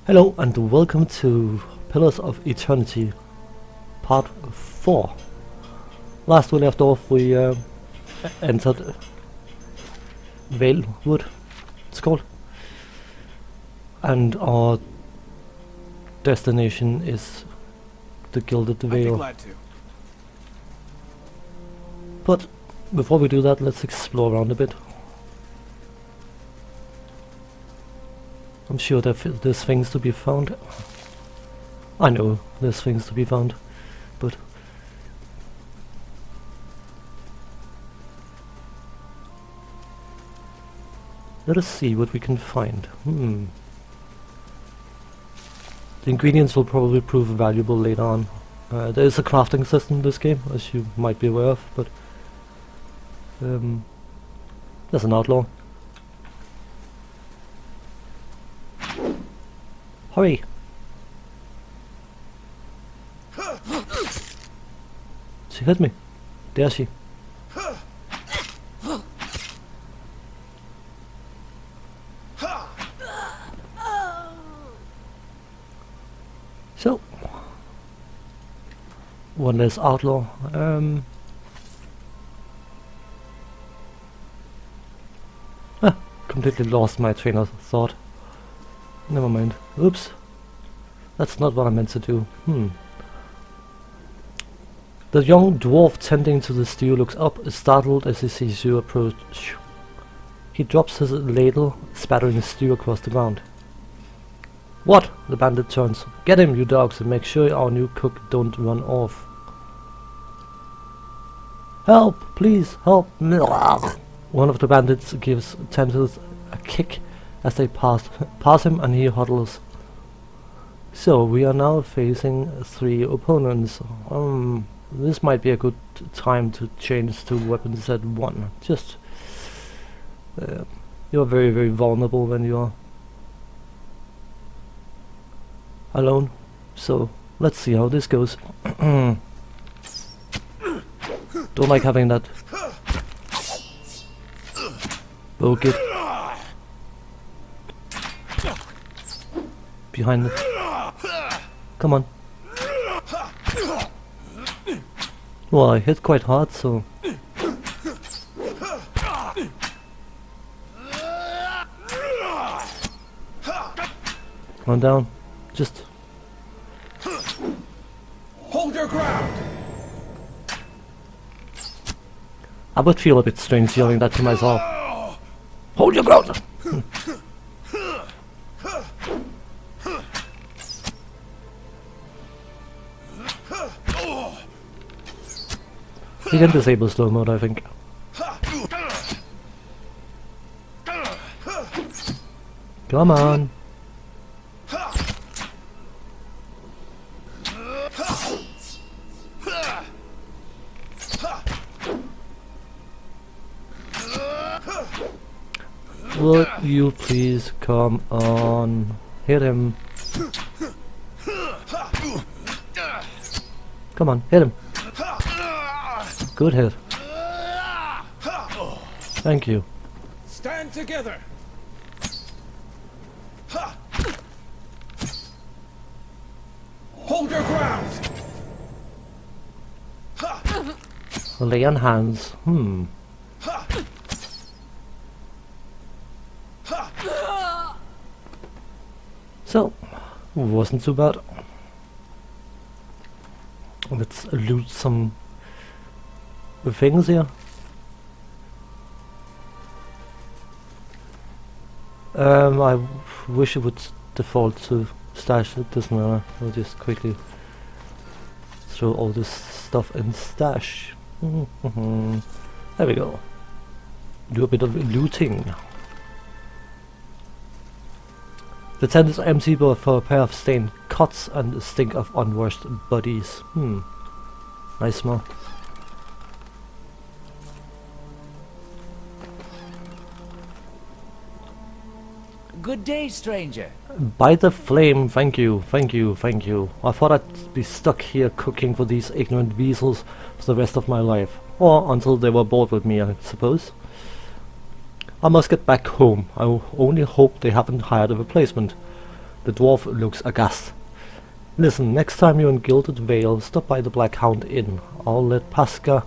Hello and welcome to Pillars of Eternity Part 4. Last we left off we entered Valewood, it's called, and our destination is the Gilded Vale. I'd be glad to. But before we do that, let's explore around a bit. I'm sure there's things to be found. I know there's things to be found, but let us see what we can find. The ingredients will probably prove valuable later on. There is a crafting system in this game, as you might be aware of, but there's an outlaw. Hurry! She hit me. Dare she? So, one less outlaw. Completely lost my train of thought. Never mind. Oops. That's not what I meant to do. The young dwarf tending to the stew looks up, startled as he sees you approach. He drops his ladle, spattering stew across the ground. What? The bandit turns. Get him, you dogs, and make sure our new cook don't run off. Help! Please, help! One of the bandits gives Tentacles a kick as they pass him, and he huddles. So we are now facing 3 opponents. This might be a good time to change to weapons at 1. Just you're very, very vulnerable when you're alone. So let's see how this goes. Don't like having that bogey behind it. Come on. Well, I hit quite hard, so run down. Just hold your ground. I would feel a bit strange yelling that to myself. Hold your ground. You can disable slow mode, I think. Come on. Would you please come on? Hit him. Come on, hit him. Good hit. Thank you. Stand together. Hold your ground. Lay on hands. So, wasn't too bad. Let's loot some things here. I wish it would default to stash. It doesn't matter. I'll just quickly throw all this stuff in stash. There we go. Do a bit of looting. The tent is empty but for a pair of stained cots and a stink of unwashed bodies. Nice smell. Good day, stranger. By the flame, thank you, thank you, thank you. I thought I'd be stuck here cooking for these ignorant weasels for the rest of my life. Or until they were bored with me, I suppose. I must get back home. I only hope they haven't hired a replacement. The dwarf looks aghast. Listen, next time you're in Gilded Vale, stop by the Black Hound Inn. I'll let Pasca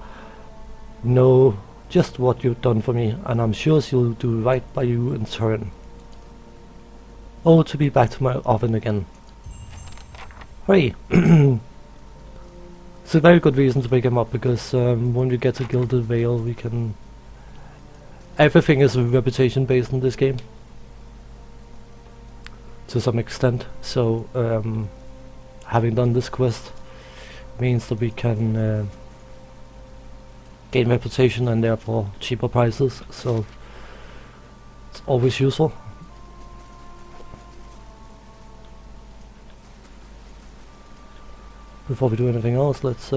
know just what you've done for me, and I'm sure she'll do right by you in turn. Oh, to be back to my oven again. Hurry! It's a very good reason to pick him up, because when we get to Gilded Vale we can... Everything is reputation based in this game. To some extent, so having done this quest means that we can gain reputation and therefore cheaper prices, so it's always useful. Before we do anything else, let's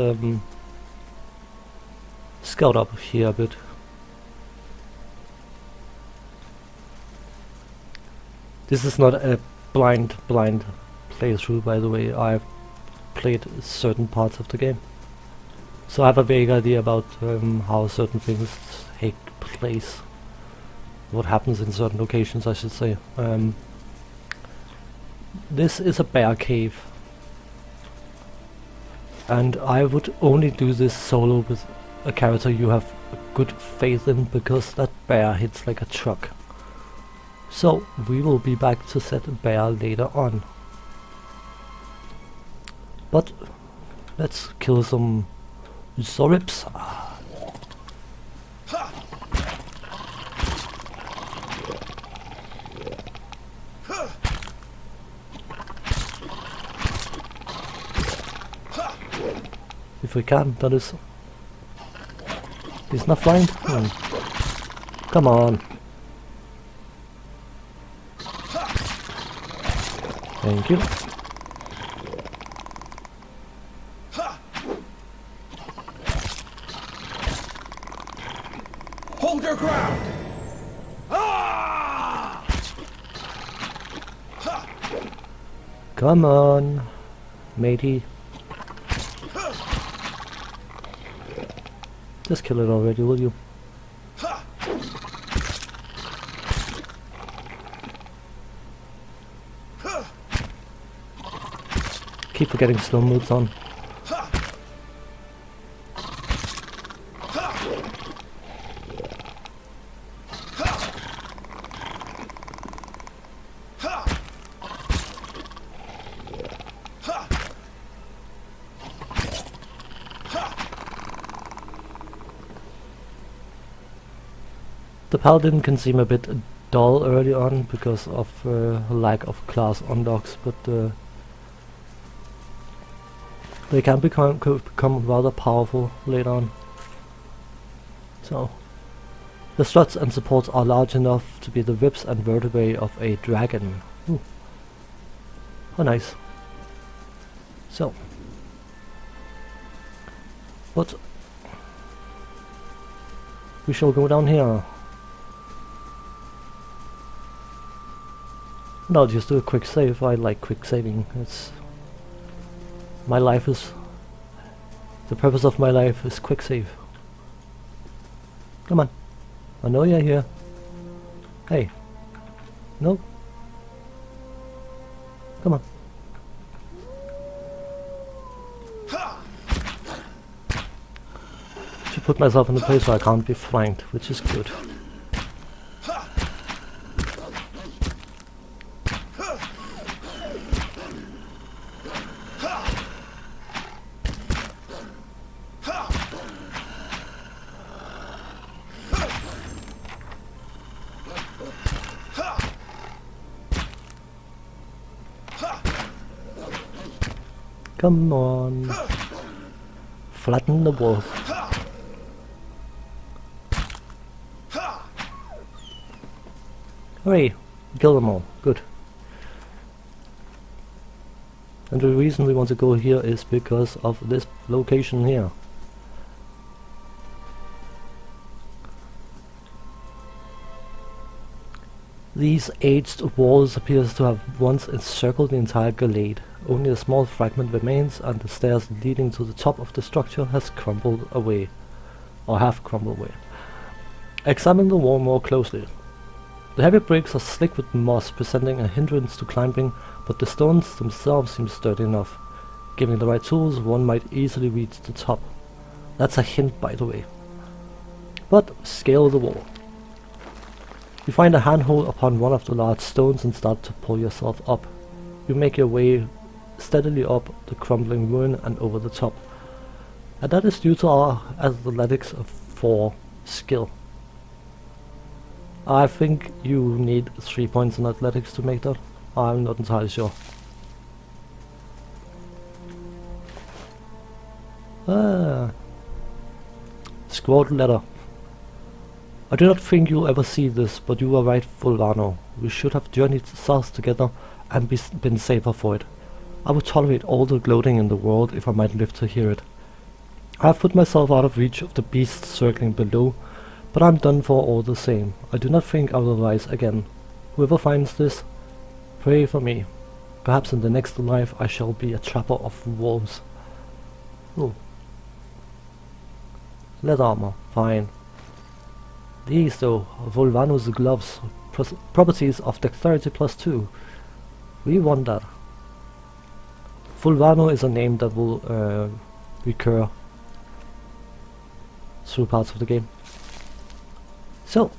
scout up here a bit. This is not a blind playthrough, by the way. I've played certain parts of the game, so I have a vague idea about how certain things take place, what happens in certain locations, I should say. This is a bear cave, and I would only do this solo with a character you have good faith in, because that bear hits like a truck. So we will be back to set bear later on. But let's kill some Zorips. If we can, that is. He's not flying? Come on. Thank you. Hold your ground! Ah! Come on, matey. Just kill it already, will you? Keep forgetting slow moves on. The paladin can seem a bit dull early on because of lack of class unlocks, but they can become rather powerful later on. So the struts and supports are large enough to be the ribs and vertebrae of a dragon. Ooh. Oh, nice. So, but we shall go down here. And I'll just do a quick save. I like quick saving. It's my life is the purpose of my life is quick save. Come on, I know you're here. Hey, no, come on. Should put myself in a place where I can't be flanked, which is good. Come on, flatten the wolf. Hooray, kill them all, good. And the reason we want to go here is because of this location here. These aged walls appears to have once encircled the entire glade. Only a small fragment remains, and the stairs leading to the top of the structure has crumbled away, or have crumbled away. Examine the wall more closely. The heavy bricks are slick with moss, presenting a hindrance to climbing, but the stones themselves seem sturdy enough. Given the right tools, one might easily reach the top. That's a hint, by the way. But scale the wall. You find a handhold upon one of the large stones and start to pull yourself up. You make your way steadily up the crumbling ruin and over the top. And that is due to our athletics of 4 skill. I think you need 3 points in athletics to make that. I'm not entirely sure. Scrawled letter. I do not think you'll ever see this, but you are right, Fulvano. We should have journeyed south together and been safer for it. I would tolerate all the gloating in the world if I might live to hear it. I have put myself out of reach of the beasts circling below, but I'm done for all the same. I do not think I will rise again. Whoever finds this, pray for me. Perhaps in the next life I shall be a trapper of wolves. Oh. Leather armor, fine. These though, Volvano's gloves, properties of dexterity +2. We want that. Fulvano is a name that will recur through parts of the game. So,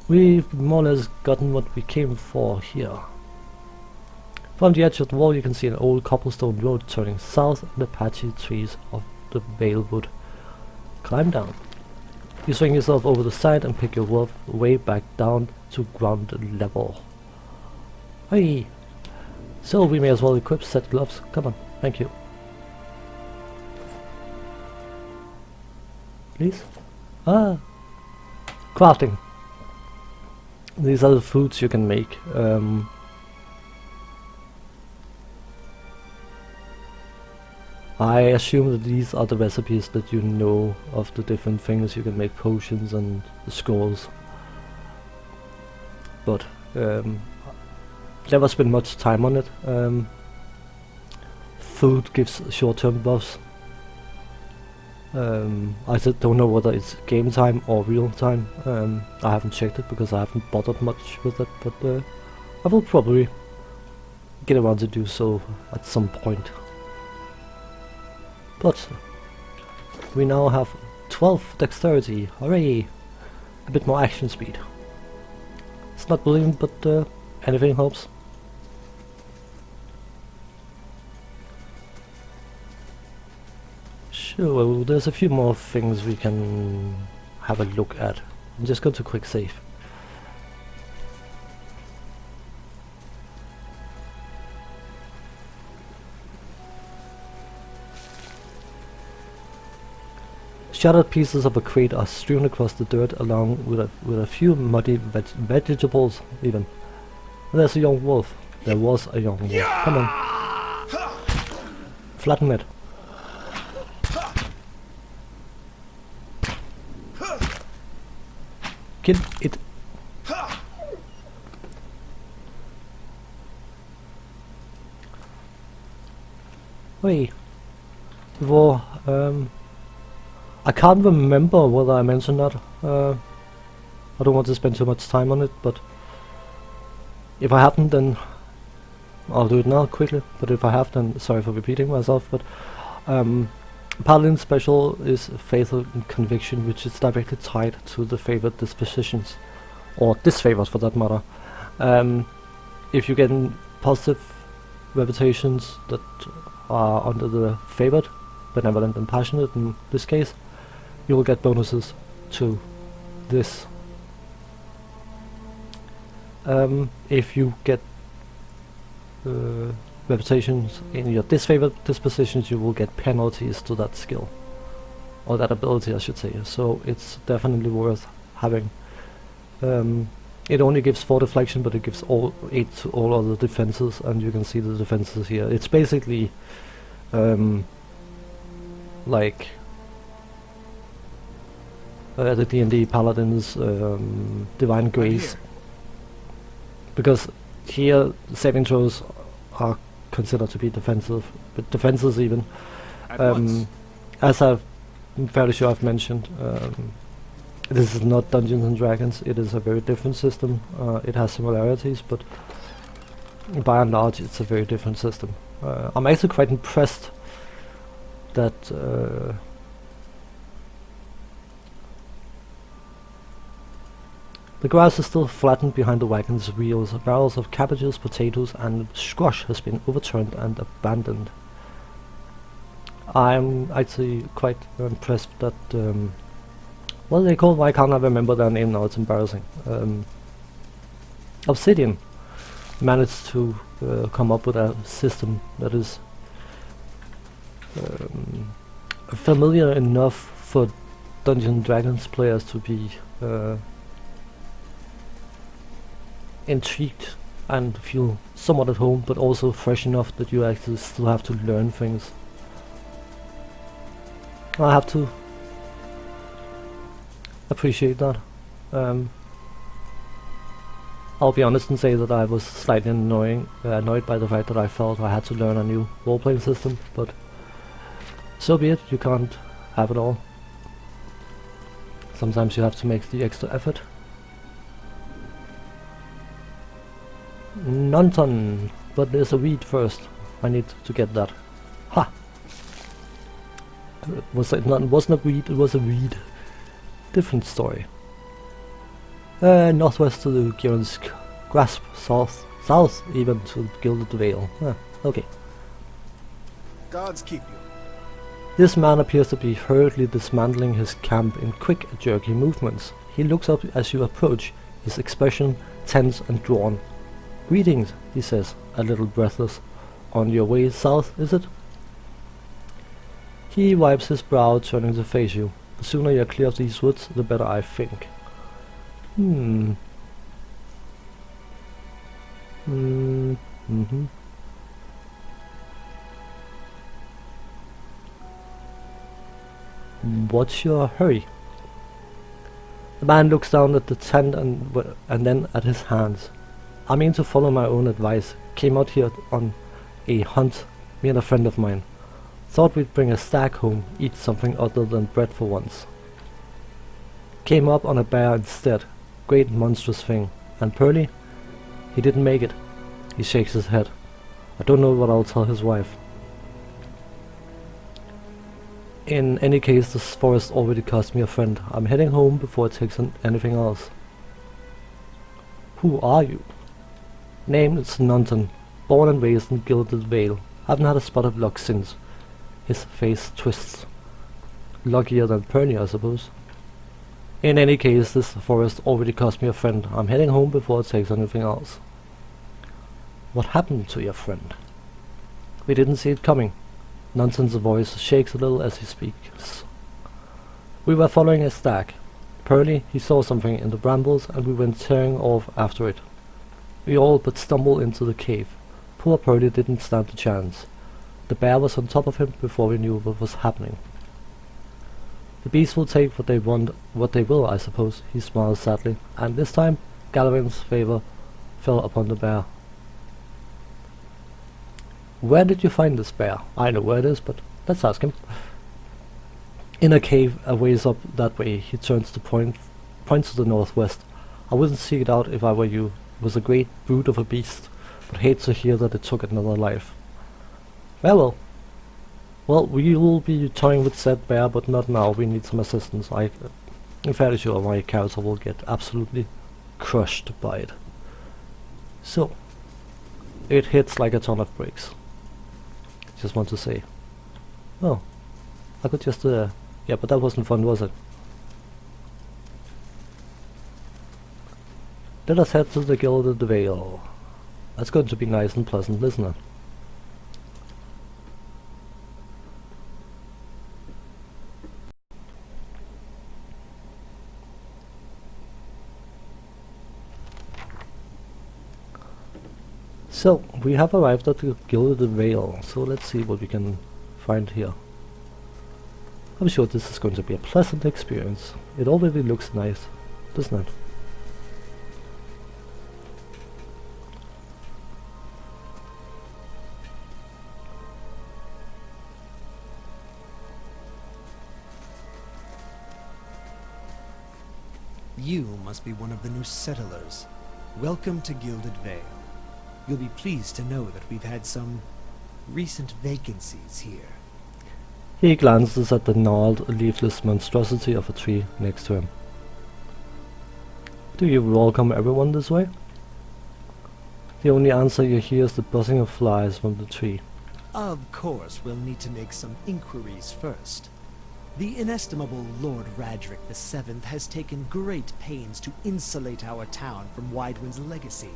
we've more or less gotten what we came for here. From the edge of the wall you can see an old cobblestone road turning south and the patchy trees of the Valewood. Climb down. You swing yourself over the side and pick your way back down to ground level. Hey! So we may as well equip set gloves. Come on, thank you. Please? Crafting. These are the foods you can make. I assume that these are the recipes that you know of the different things you can make, potions and scrolls. But never spend much time on it. Food gives short-term buffs. I don't know whether it's game time or real time. I haven't checked it because I haven't bothered much with it, but I will probably get around to do so at some point. But we now have 12 dexterity, hooray! A bit more action speed. It's not brilliant, but anything helps. Sure, well, there's a few more things we can have a look at. I'm just going to quick save. Shattered pieces of a crate are strewn across the dirt along with a few muddy vegetables even. And there's a young wolf. There was a young wolf. Come on. Flatten it. Kill it. Wait. Before, I can't remember whether I mentioned that. I don't want to spend too much time on it, but if I haven't, then I'll do it now quickly. But if I have, then sorry for repeating myself. But Paladin special is Faith and Conviction, which is directly tied to the favored dispositions, or disfavored for that matter. If you get positive reputations that are under the favored, benevolent and passionate in this case, you will get bonuses to this. If you get reputations in your disfavored dispositions, you will get penalties to that skill, or that ability I should say, so it's definitely worth having. It only gives 4 deflection, but it gives 8 to all other defenses, and you can see the defenses here. It's basically like the D&D Paladins Divine Grace, because here saving throws are considered to be defensive, but defenses even. As I'm fairly sure I've mentioned, this is not Dungeons and Dragons. It is a very different system. It has similarities, but by and large it's a very different system. I'm actually quite impressed that the grass is still flattened behind the wagon's wheels. Barrels of cabbages, potatoes and squash has been overturned and abandoned. I'm actually quite impressed that what are they called? I can't remember their name now, it's embarrassing. Obsidian managed to come up with a system that is familiar enough for Dungeons and Dragons players to be intrigued and feel somewhat at home, but also fresh enough that you actually still have to learn things. I have to appreciate that. I'll be honest and say that I was slightly annoyed by the fact that I felt I had to learn a new role-playing system, but so be it, you can't have it all. Sometimes you have to make the extra effort. Nonton, but there's a weed first. I need to get that. Ha! It wasn't a weed, it was a weed. Different story. Northwest to the Gion's Grasp, south even to Gilded Vale. Okay. Gods keep you. This man appears to be hurriedly dismantling his camp in quick, jerky movements. He looks up as you approach, his expression tense and drawn. "Greetings," he says, a little breathless. "On your way south, is it?" He wipes his brow, turning to face you. "The sooner you're clear of these woods, the better, I think." What's your hurry? The man looks down at the tent and then at his hands. "I mean to follow my own advice. Came out here on a hunt, me and a friend of mine. Thought we'd bring a stag home, eat something other than bread for once. Came up on a bear instead. Great monstrous thing. And Pearly? He didn't make it." He shakes his head. "I don't know what I'll tell his wife." "In any case, this forest already cost me a friend. I'm heading home before it takes anything else." "Who are you?" "Name is Nunton. Born and raised in Gilded Vale. Haven't had a spot of luck since." His face twists. "Luckier than Perny, I suppose." "In any case, this forest already cost me a friend. I'm heading home before it takes anything else." "What happened to your friend?" "We didn't see it coming." Nunton's voice shakes a little as he speaks. "We were following a stag. Pearly, he saw something in the brambles and we went tearing off after it. We all but stumbled into the cave. Poor Pearly didn't stand a chance. The bear was on top of him before we knew what was happening. The beasts will take what they want, what they will, I suppose." He smiles sadly, and this time Galavin's favor fell upon the bear. "Where did you find this bear?" "I know where it is, but let's ask him." "In a cave a ways up that way." He turns to points to the northwest. "I wouldn't seek it out if I were you. It was a great brute of a beast, but hate to hear that it took another life." Well, we will be toying with said bear, but not now. We need some assistance. I'm fairly sure my character will get absolutely crushed by it. So, it hits like a ton of bricks. Just want to say. Oh, I could just, yeah, but that wasn't fun, was it? Let us head to the Gilded Vale. That's going to be nice and pleasant, isn't it? So, we have arrived at the Gilded Vale, so let's see what we can find here. I'm sure this is going to be a pleasant experience. It already looks nice, doesn't it? You must be one of the new settlers. Welcome to Gilded Vale. You'll be pleased to know that we've had some recent vacancies here. He glances at the gnarled, leafless monstrosity of a tree next to him. Do you welcome everyone this way? The only answer you hear is the buzzing of flies from the tree. Of course, we'll need to make some inquiries first. The inestimable Lord Radric VII has taken great pains to insulate our town from Widewind's legacy.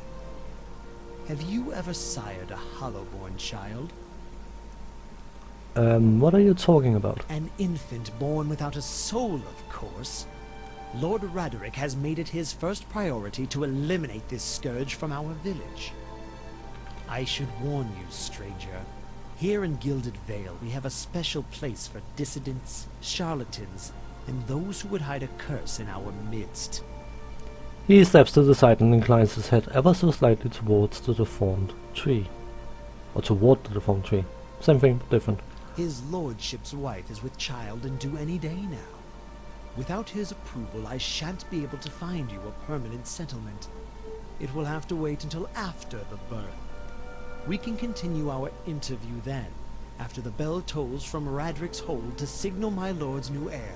Have you ever sired a Hollowborn child? What are you talking about? An infant born without a soul, of course. Lord Radric has made it his first priority to eliminate this scourge from our village. I should warn you, stranger. Here in Gilded Vale, we have a special place for dissidents, charlatans, and those who would hide a curse in our midst. He steps to the side and inclines his head ever so slightly towards the deformed tree. Or toward the deformed tree. Same thing, but different. His lordship's wife is with child and due any day now. Without his approval, I shan't be able to find you a permanent settlement. It will have to wait until after the birth. We can continue our interview then, after the bell tolls from Radric's hold to signal my lord's new heir.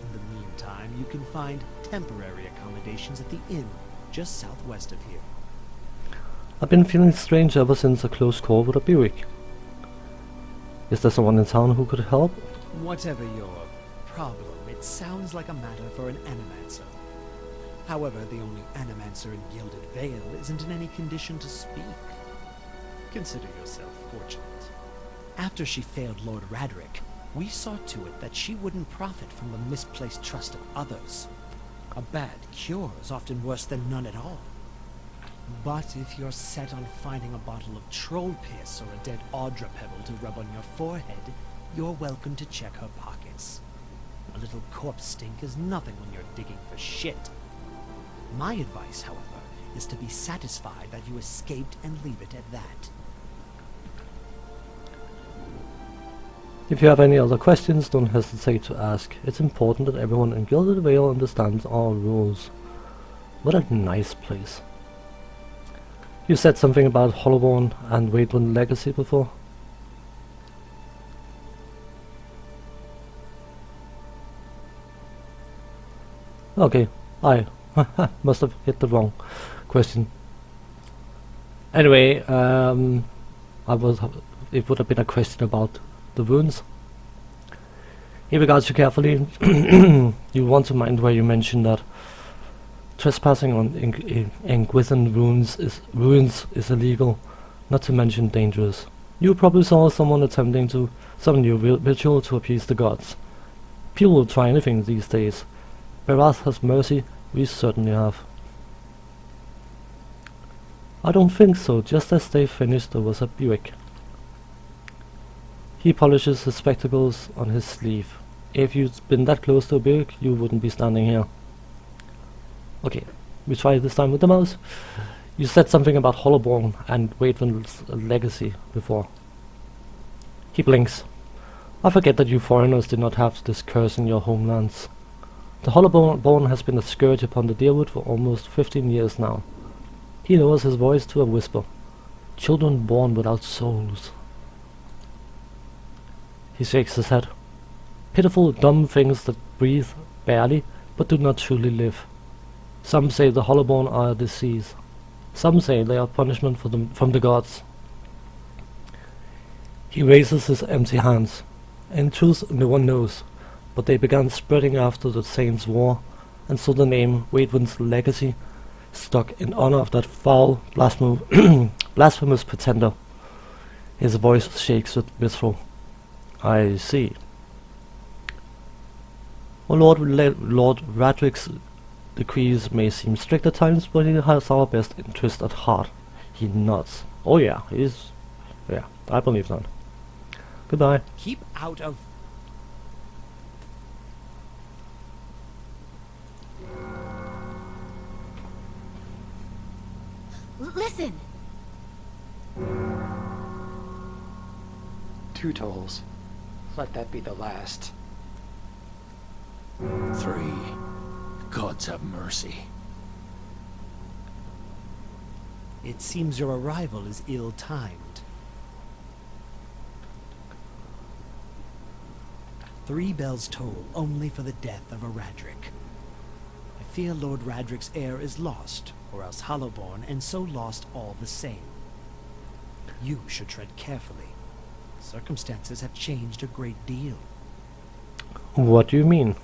In the meantime, you can find temporary accommodations at the inn, just southwest of here. I've been feeling strange ever since a close call with a Buick. Is there someone in town who could help? Whatever your problem, it sounds like a matter for an animancer. However, the only animancer in Gilded Vale isn't in any condition to speak. Consider yourself fortunate. After she failed Lord Radric, we saw to it that she wouldn't profit from the misplaced trust of others. A bad cure is often worse than none at all. But if you're set on finding a bottle of troll piss or a dead Audra pebble to rub on your forehead, you're welcome to check her pockets. A little corpse stink is nothing when you're digging for shit. My advice, however, is to be satisfied that you escaped and leave it at that. If you have any other questions, don't hesitate to ask. It's important that everyone in Gilded Vale understands our rules. What a nice place. You said something about Hollowborn and Wadeland legacy before? Okay, I must have hit the wrong question. Anyway, it would have been a question about the runes. He regards you carefully. You want to mind where you mentioned that trespassing on Inquisition ruins is illegal, not to mention dangerous. You probably saw someone attempting to some new ritual to appease the gods. People will try anything these days. Whereas has mercy, we certainly have. I don't think so. Just as they finished, there was a Buick. He polishes his spectacles on his sleeve. If you'd been that close to a Buick, you wouldn't be standing here. Okay, we try this time with the mouse. You said something about Hollowborn and Wadeland's legacy before. He blinks. I forget that you foreigners did not have this curse in your homelands. The Hollowborn has been a scourge upon the Deerwood for almost 15 years now. He lowers his voice to a whisper. Children born without souls. He shakes his head. Pitiful, dumb things that breathe barely, but do not truly live. Some say the Hollowborn are a disease. Some say they are punishment from the gods. He raises his empty hands. In truth, no one knows, but they began spreading after the Saints' War, and so the name Wadeland's legacy stuck in honor of that foul, blasphemous pretender. His voice shakes with wistful. I see. Well, Lord Radric's decrees may seem strict at times, but he has our best interest at heart. He nods. Oh yeah, yeah, I believe that. Goodbye. Keep out of... Listen! 2 tolls. Let that be the last. 3. Gods have mercy. It seems your arrival is ill-timed. 3 bells toll only for the death of a Radric. I fear Lord Radric's heir is lost, or else Hollowborn, and so lost all the same. You should tread carefully. Circumstances have changed a great deal. What do you mean?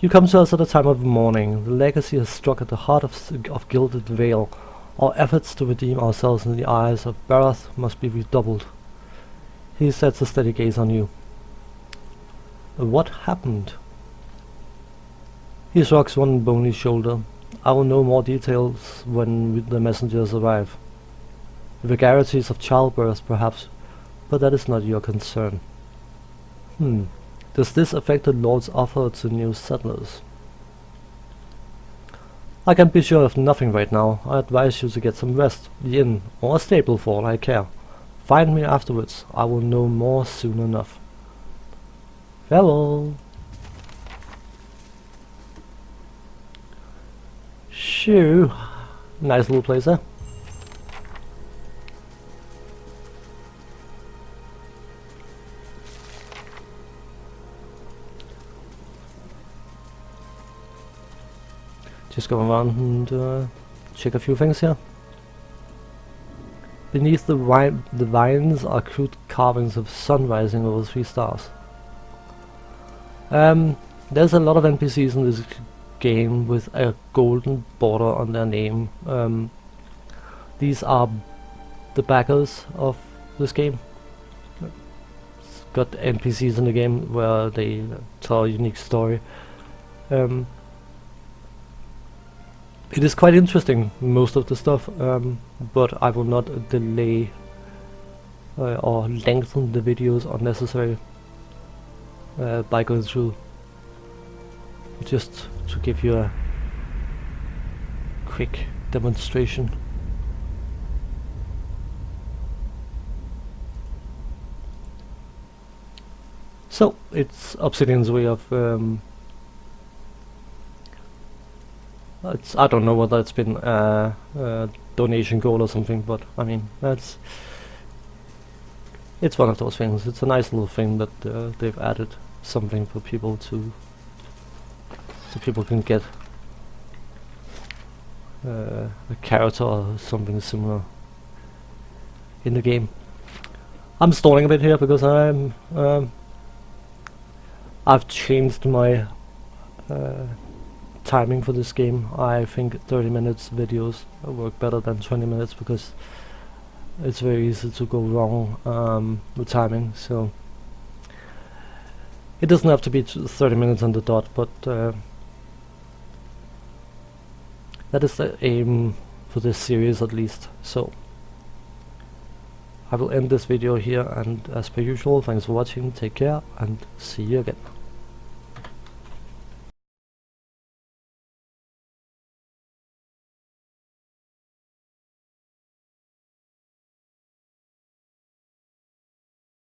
You come to us at a time of mourning. The legacy has struck at the heart of Gilded Vale. Our efforts to redeem ourselves in the eyes of Barath must be redoubled. He sets a steady gaze on you. What happened? He shrugs one bony shoulder. I will know more details when the messengers arrive. The vagaries of childbirth, perhaps, but that is not your concern. Does this affect the Lord's offer to new settlers? I can be sure of nothing right now. I advise you to get some rest, the inn, or a stable for all I care. Find me afterwards. I will know more soon enough. Farewell. Shoo. Nice little place there. Just go around and check a few things here. Beneath the vines are crude carvings of sun rising over 3 stars. There's a lot of NPCs in this game with a golden border on their name. These are the backers of this game. It's got NPCs in the game where they tell a unique story. It is quite interesting, most of the stuff, but I will not delay or lengthen the videos unnecessary by going through, just to give you a quick demonstration. So, it's Obsidian's way of I don't know whether it's been a donation goal or something, but I mean, it's one of those things. It's a nice little thing that they've added something for people to, so people can get a character or something similar in the game. I'm stalling a bit here because I've changed my timing for this game. I think 30 minutes videos work better than 20 minutes because it's very easy to go wrong with timing. So it doesn't have to be 30 minutes on the dot, but that is the aim for this series at least. So I will end this video here, and as per usual, thanks for watching, take care, and see you again.